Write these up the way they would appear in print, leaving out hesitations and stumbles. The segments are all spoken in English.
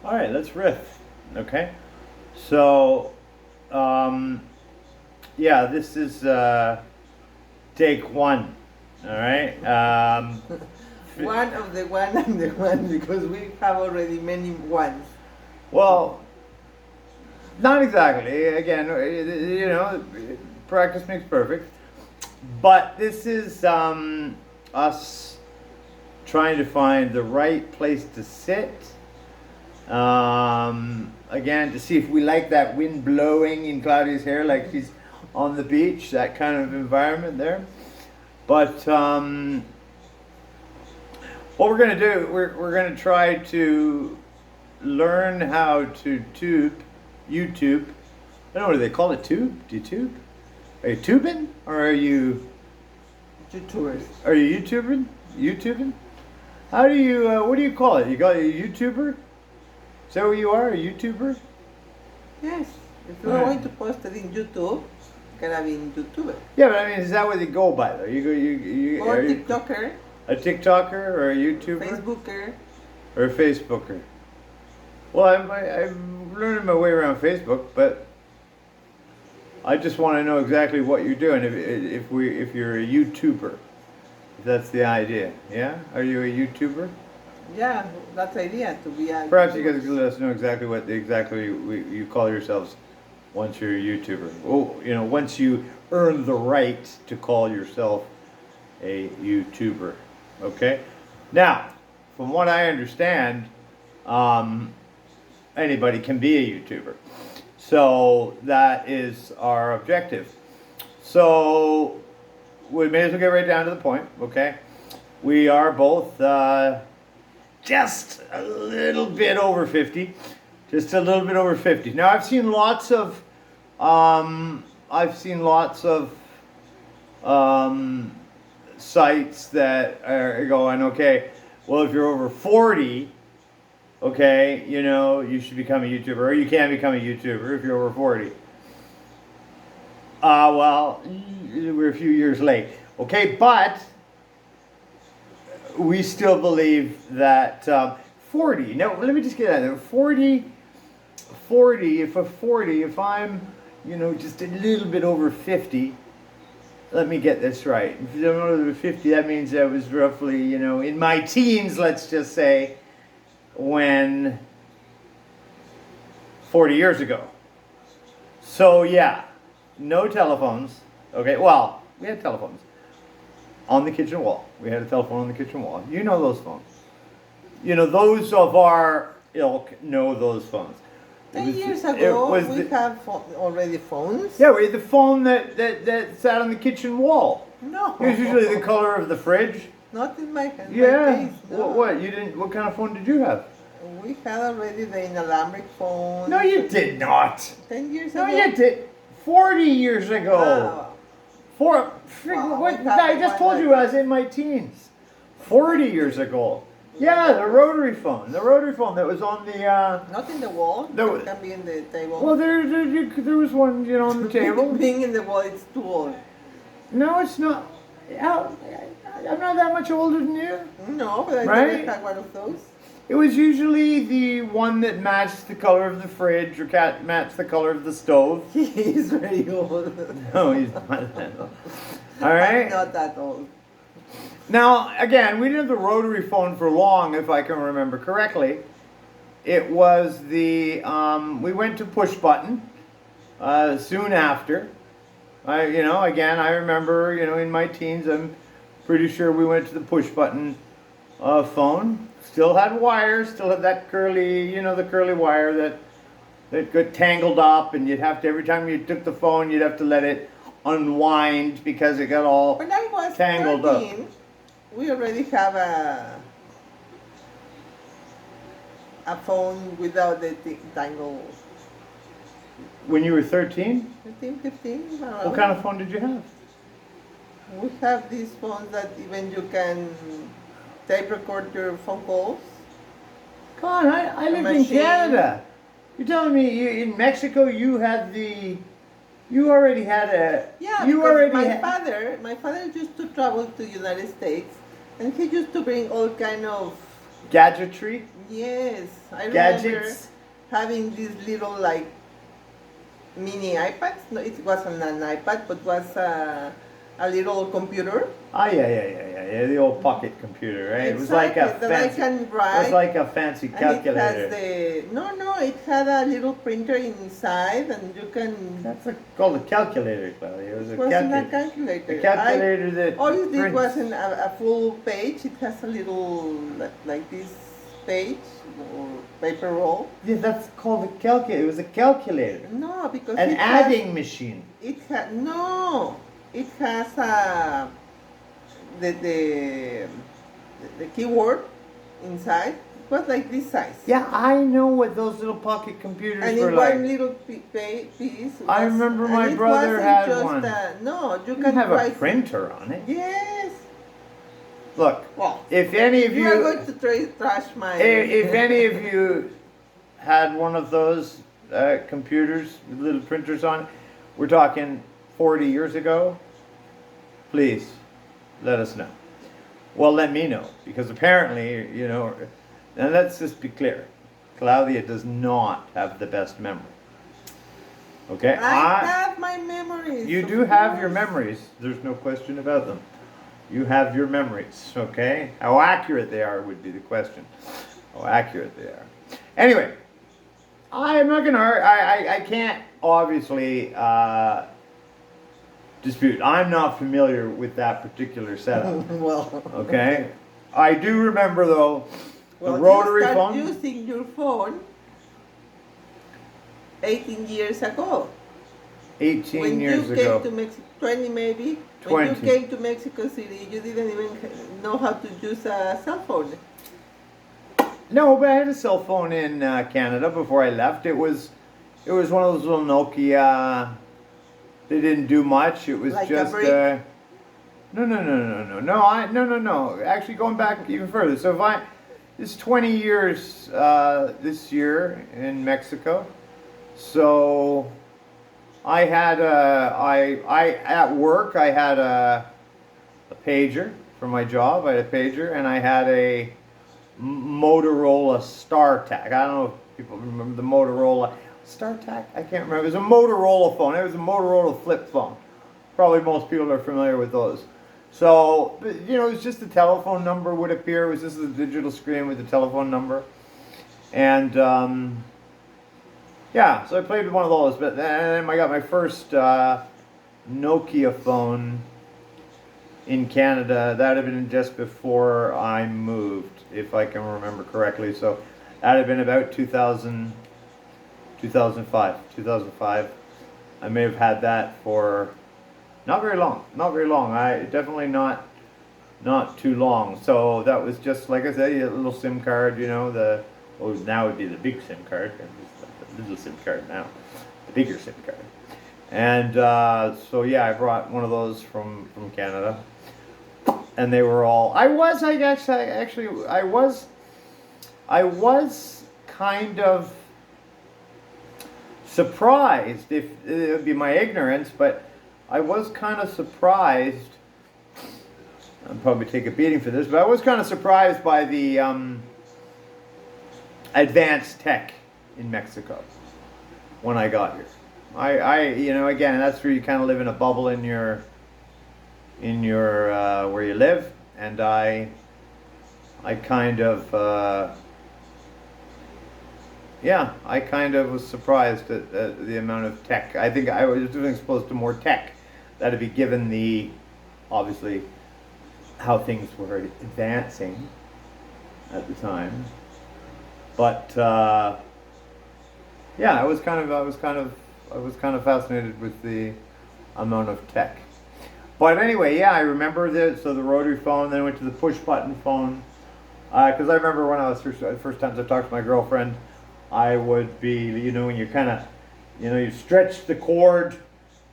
All right, let's riff. Okay. So, um, yeah, this is take one. All right. One of the one and the one because we have already many ones. Well, not exactly. Again, practice makes perfect. But this is us trying to find the right place to sit. Again, to see if we like that wind blowing in Claudia's hair, like she's on the beach, that kind of environment there. But what we're going to do, we're going to try to learn how to YouTube. I don't know, what do they call it? Tube? Do you tube? Are you tubing? Or YouTubers. are you YouTubing? YouTubing? How do you, what do you call it? You call it a YouTuber? Is that what you are, a YouTuber? Yes. If you're going to post it in YouTube, gonna be in YouTuber. Yeah, but I mean, is that what they go by though? You Or are you TikToker, a TikToker or a YouTuber Facebooker. or a Facebooker? Well, I'm learning my way around Facebook, but I just want to know exactly what you're doing. If you're a YouTuber, if that's the idea, yeah? Are you a YouTuber? Yeah, that's the idea to be a Perhaps you YouTuber. guys can let us know exactly you call yourselves once you're a YouTuber. Oh, once you earn the right to call yourself a YouTuber. Okay. Now, from what I understand, anybody can be a YouTuber. So that is our objective. So we may as well get right down to the point. Okay. We are both just a little bit over 50. Just a little bit over 50. Now I've seen lots of sites that are going, okay, well, if you're over 40, okay, you should become a YouTuber, or you can become a YouTuber if you're over 40. Well, we're a few years late. Okay, but we still believe that 40, now let me just get out of there, 40, if I'm, just a little bit over 50, let me get this right. If I'm over 50, that means I was roughly, in my teens, let's just say, when 40 years ago. So yeah, no telephones. Okay, well, we had telephones on the kitchen wall. We had a telephone on the kitchen wall. You know those phones. Those of our ilk know those phones. 10 years ago, we have already phones. Yeah, we had the phone that sat on the kitchen wall. No. It was usually the color of the fridge. Not in my case. Yeah. No. What? You didn't? What kind of phone did you have? We had already the inalambric phone. No, you did not. 10 years No, ago. you did. 40 years ago. Oh. What? I just told you I was in my teens. 40 years ago. Yeah, the rotary phone. The rotary phone that was on the. Not in the wall. It can be in the table. Well, there was one, on the table. Being in the wall, it's too old. No, it's not. I'm not that much older than you. No, but I Right? never had one of those. It was usually the one that matched the color of the fridge or matched the color of the stove. He's very old. No, he's not that old. All right. I'm not that old. Now, again, we didn't have the rotary phone for long, if I can remember correctly. It was we went to push button soon after. Again, I remember, in my teens, I'm pretty sure we went to the push button phone. Still had wires, still had that curly, the curly wire that got tangled up, and you'd have to, every time you took the phone, you'd have to let it unwind because it got all When I was tangled 13, up. we already have a phone without the tangle. When you were 13, 13, 15, what kind of phone did you have? We have these phones that even you can tape record your phone calls. Come on, I lived in machine. Canada. You're telling me in Mexico you already had a. Yeah, you because already my father used to travel to United States, and he used to bring all kind of gadgetry. Yes, I remember gadgets. having these little like mini iPads. No, it wasn't an iPad, but was a little computer. Ah, yeah. The old pocket computer, right? It was like a Exactly, that I fancy. can It was write. like a fancy And it has calculator. it had a little printer inside, and you can. That's called a calculator, Claudia. It was It a wasn't a calculator. calculator. A calculator that All it did prints. wasn't a full page. It has a little like this page or paper roll. Yeah, that's called a calculator. It was a calculator. No, because An adding machine. It has no. It has a the the the keyboard inside. It was like this size. Yeah, I know what those little pocket computers And were in like. one little piece. I remember and my it brother wasn't had just one. No, you You can can have a write. printer on it. Yes. Look, Well, if any of you are going to trash my. if any of you had one of those computers with little printers on, we're talking 40 years ago, please let us know. Well, let me know, because apparently, and let's just be clear, Claudia does not have the best memory. Okay? I have my memories. You of do have your course. memories, there's no question about them. You have your memories, okay? How accurate they are would be the question. How accurate they are. Anyway, I'm not gonna I can't obviously dispute. I'm not familiar with that particular setup. Well. Okay? I do remember though the Well, rotary you start phone. using your phone 18 years ago. 18 When years you ago. came to Mexico, 20 maybe. 20. When you came to Mexico City, you didn't even know how to use a cell phone. No, but I had a cell phone in Canada before I left. It was one of those little Nokia. They didn't do much. It was Like a just brick? no. Actually, going back even further. So it's 20 years this year in Mexico. So I had at work I had a pager for my job. I had a pager, and I had a Motorola StarTAC. I don't know if people remember the Motorola StarTAC. I can't remember. It was a Motorola phone. It was a Motorola flip phone. Probably most people are familiar with those. So, it was just the telephone number would appear. It was just a digital screen with the telephone number. And, yeah, so I played with one of those. But then I got my first Nokia phone in Canada. That had been just before I moved, if I can remember correctly. So that had been about 2005. I may have had that for not very long. I definitely not too long. So that was just like I said, a little SIM card. Now would be the big SIM card. It's like the little SIM card now, the bigger SIM card. And so yeah, I brought one of those from Canada, and they were all. I was kind of surprised, if it would be my ignorance, but I was kind of surprised. I'll probably take a beating for this, but I was kind of surprised by the advanced tech in Mexico when I got here. Again, that's where you kind of live in a bubble in your where you live, and I kind of was surprised at the amount of tech. I think I was exposed to more tech that'd be given obviously how things were advancing at the time. But yeah, I was kind of fascinated with the amount of tech. But anyway, yeah, I remember the rotary phone. Then I went to the push button phone, because I remember when I was the first times I talked to my girlfriend, I would be, when you kind of, you stretch the cord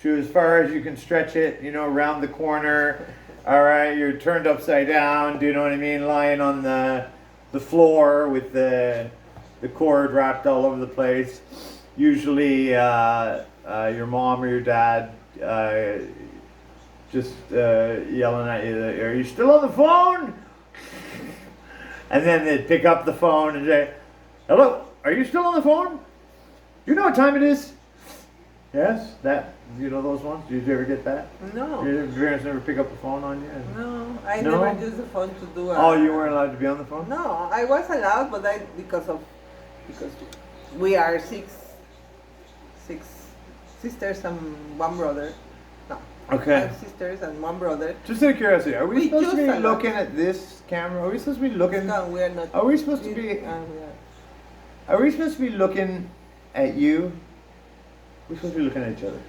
to as far as you can stretch it, around the corner. All right, you're turned upside down. Do you know what I mean? Lying on the floor with the cord wrapped all over the place. Usually, your mom or your dad just yelling at you, "Are you still on the phone?" And then they'd pick up the phone and say, "Hello, are you still on the phone? You know what time it is?" Yes, that, you know those ones? Did you ever get that? No. Did your parents never pick up the phone on you? No, I No? never used the phone to do. Oh, you weren't allowed to be on the phone? No, I was allowed, but because we are six sisters and one brother. No, Okay. 5 sisters and 1 brother. Just out of curiosity, are we We supposed to be just looking at this camera? Are we supposed to be looking? No, we are not. Are we supposed to be? We are. Are we supposed to be looking at you? We're supposed to be looking at each other.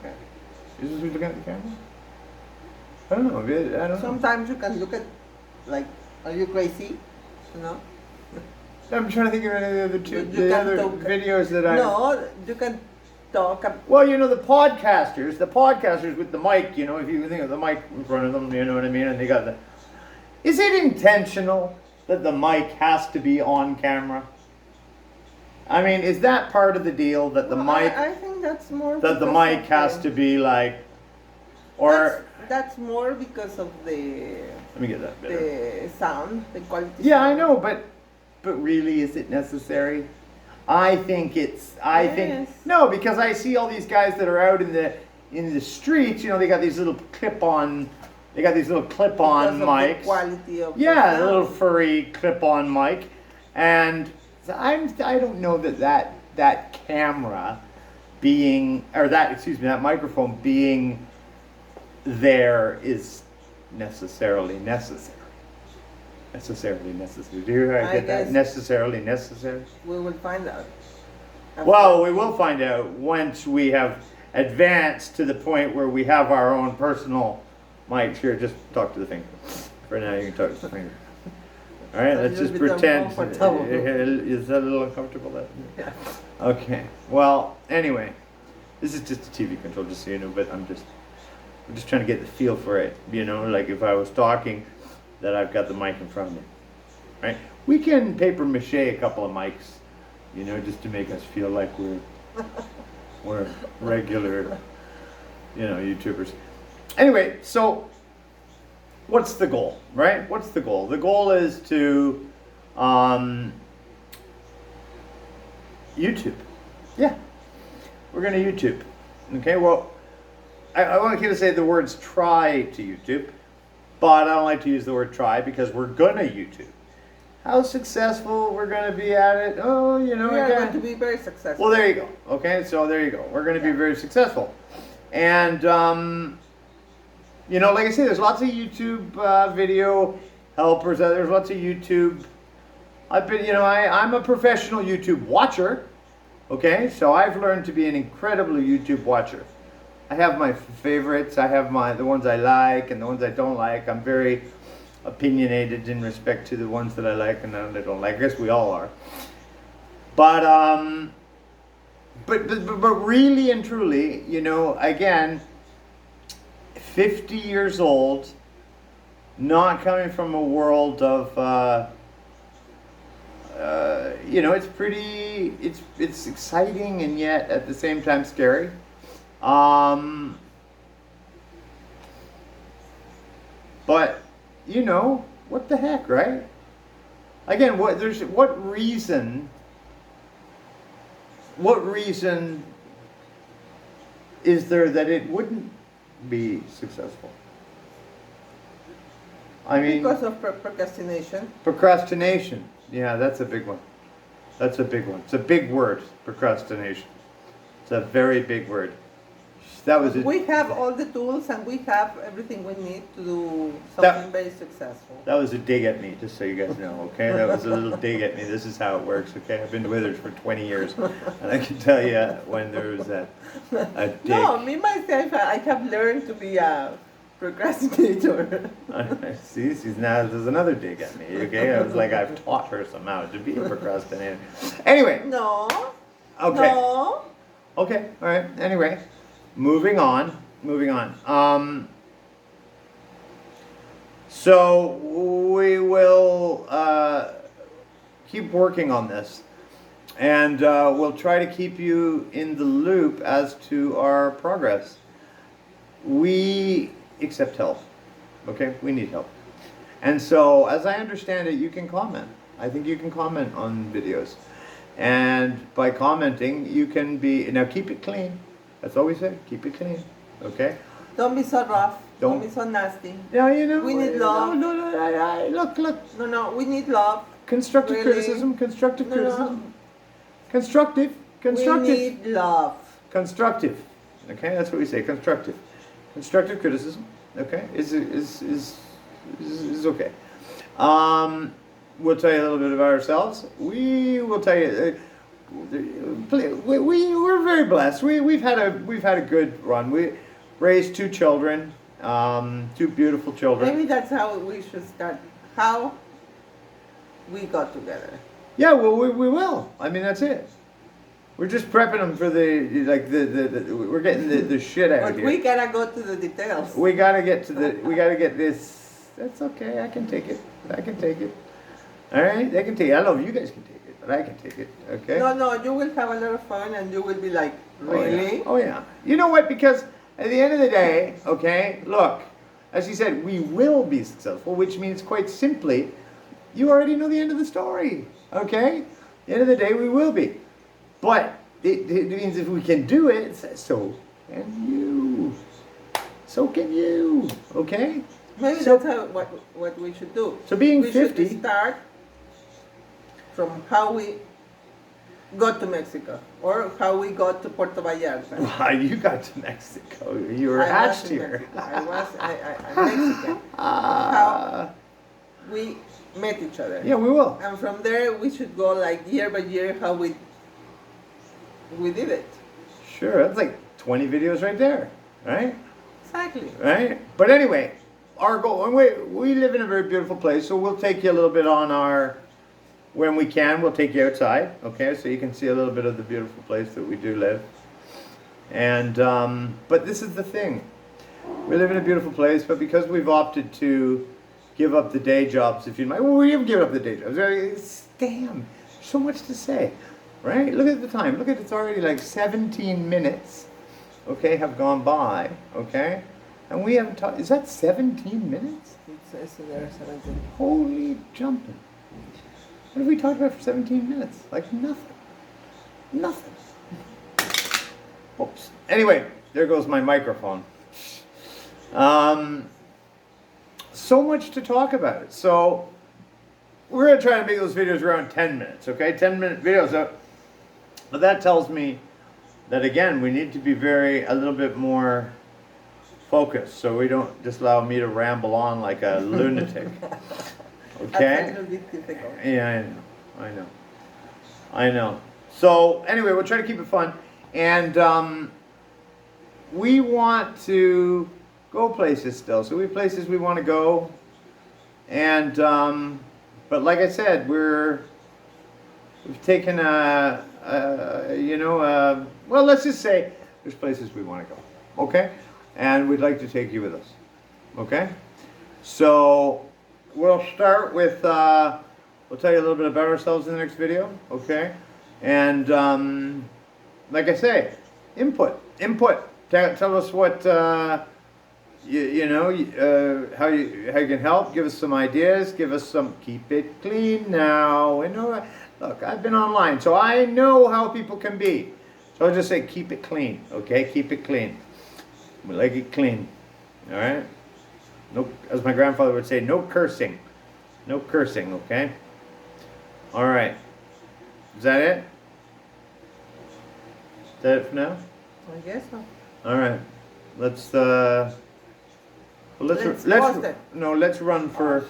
Okay. You're supposed to be looking at the camera? I don't know. I don't know. Sometimes you can look at, like, are you crazy? You know? I'm trying to think of any of the You the can other talk- videos that I. No, you can talk. Well, you know, the podcasters with the mic, you know, if you think of the mic in front of them, you know what I mean? And they got the. Is it intentional that the mic has to be on camera? I mean, is that part of the deal that the Well, mic, I think that's more. that the because mic of has to be like, or. That's more because of the Let me get that better. sound, the quality. Yeah, I sound. know, but really, is it necessary? I think it's. I think Yes. no, because I see all these guys that are out in the streets. You know, they got these little clip-on. They got these little clip-on Because of mics. the quality of Yeah, the a little sound. furry clip-on mic, and I don't know that camera being, or that microphone being there is necessarily necessary. Necessarily necessary. Do you hear I I get that? guess- Necessarily necessary. We will find out. Well, we will find out once we have advanced to the point where we have our own personal mics. Here, just talk to the finger. For now, you can talk to the finger. All right, A let's just little bit pretend. uncomfortable. Is that a little uncomfortable? Yeah. Okay. Well, anyway, this is just a TV control, just so you know. But I'm just trying to get the feel for it. You know, like if I was talking, that I've got the mic in front of me. Right? We can paper mache a couple of mics, you know, just to make us feel like we're regular, you know, YouTubers. Anyway, so what's the goal, right? What's the goal? The goal is to YouTube. Yeah, we're gonna YouTube. Okay, well, I want to say the words try to YouTube, but I don't like to use the word try because we're gonna YouTube. How successful we're gonna be at it? Oh, you know, We are again. going to be very successful. Well, there you go. Okay, so there you go. We're going to be very successful. And, you know, like I say, there's lots of YouTube video helpers. There's lots of YouTube. I've been, you know, I'm a professional YouTube watcher. Okay, so I've learned to be an incredible YouTube watcher. I have my favorites. I have the ones I like and the ones I don't like. I'm very opinionated in respect to the ones that I like and that I don't like. I guess we all are. But really and truly, you know, again, 50 years old, not coming from a world of, you know, it's pretty, it's exciting and yet at the same time scary. But you know, what the heck, right? Again, what reason is there that it wouldn't be successful? I mean, because of procrastination. procrastination. Yeah, that's a big one. That's a big one. It's a big word, procrastination. It's a very big word. That was it. We have all the tools and we have everything we need to do something very successful. That was a dig at me, just so you guys know, okay? That was a little dig at me. This is how it works, okay? I've been with her for 20 years, and I can tell you when there was a dig. No, me myself, I have learned to be a procrastinator. See, there's another dig at me, okay? I was like, I've taught her somehow to be a procrastinator. Anyway, No. okay. No. Okay, all right. Anyway, moving on. So we will keep working on this, and we'll try to keep you in the loop as to our progress. We accept help. Okay, we need help, And so, as I understand it, you can comment. I think you can comment on videos. And by commenting, you can be, now keep it clean. That's all we say, keep it clean, okay? Don't be so rough. Don't Don't- be so nasty. Yeah, you know. We need love. No, look. No, we need love. Constructive Really? criticism, constructive No. criticism. Constructive. We need love. Constructive. Okay, that's what we say, constructive. Constructive criticism, okay, is okay. We'll tell you a little bit about ourselves. We will tell you, we're very blessed. We've had a good run. We raised 2 children, 2 beautiful children. Maybe that's how we should start. How we got together. Yeah, well, we will. I mean, that's it. We're just prepping them for the we're getting the shit out But of here. we gotta go to the details. We gotta get this. That's okay. I can take it. All right, they can take it. I don't know if you guys can take it, but I can take it. Okay. No, you will have a lot of fun and you will be like, really? Oh yeah. You know what? Because at the end of the day, okay, look, as you said, we will be successful, which means quite simply, you already know the end of the story. Okay. At the end of the day, we will be. But it means if we can do it, so can you. So can you. Okay? Maybe So- that's what we should do. So being we 50 should start from how we got to Mexico or how we got to Puerto Vallarta. Wow, you got to Mexico. You were I was hatched in here. Mexico. I'm Mexican. How we met each other. Yeah, we will. And from there we should go like year by year how we did it. Sure, that's like 20 videos right there, right? Exactly. Right? But anyway, our goal, and we live in a very beautiful place, so we'll take you a little bit on our, when we can, we'll take you outside, okay? So you can see a little bit of the beautiful place that we do live. And, but this is the thing. We live in a beautiful place, but because we've opted to give up the day jobs, if you mind, well, we have given up the day jobs. Damn, so much to say, right? Look at the time. Look at it's already like 17 minutes, okay, have gone by, okay? And we haven't talked, is that 17 minutes? It says there 17. Holy jumping. What have we talked about for 17 minutes? Like nothing. Nothing. Oops. Anyway, there goes my microphone. So much to talk about. So we're going to try to make those videos around 10 minutes, okay? 10-minute videos. But that tells me that, again, we need to be a little bit more focused so we don't just allow me to ramble on like a lunatic. Okay? That's a little bit difficult. Yeah, I know. So anyway, we'll try to keep it fun, and we want to go places still. So we have places we want to go, and but like I said, we've taken well, let's just say there's places we want to go. Okay, and we'd like to take you with us. Okay, so. We'll start with, we'll tell you a little bit about ourselves in the next video, okay? And like I say, input. Tell us what, how you can help. Give us some ideas. Give us some, keep it clean now. Look, I've been online, so I know how people can be. So I'll just say keep it clean, okay? Keep it clean. We like it clean, all right? No, as my grandfather would say, no cursing. No cursing, okay? All right. Is that it? Is that it for now? I guess so. All right. Let's Let's post it. no, let's run for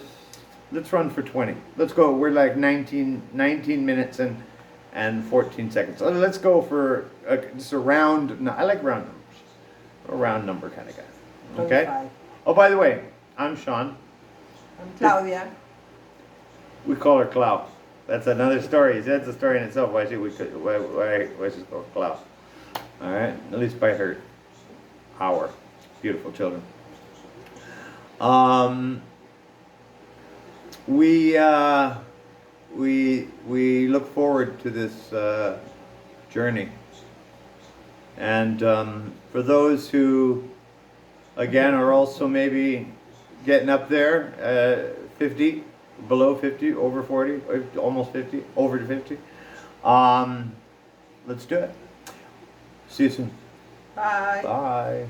20. Let's go. We're like 19 minutes and 14 seconds. So let's go for just a round. No, I like round numbers. A round number kind of guy. Okay? 25. Oh, by the way, I'm Sean. I'm Claudia. We call her Clout. That's another story. That's a story in itself. Why she's called Clout? All right, at least by her, our beautiful children. We look forward to this journey, and for those who, again, are also maybe getting up there, 50, below 50, over 40, almost 50, over to 50. Let's do it. See you soon. Bye. Bye.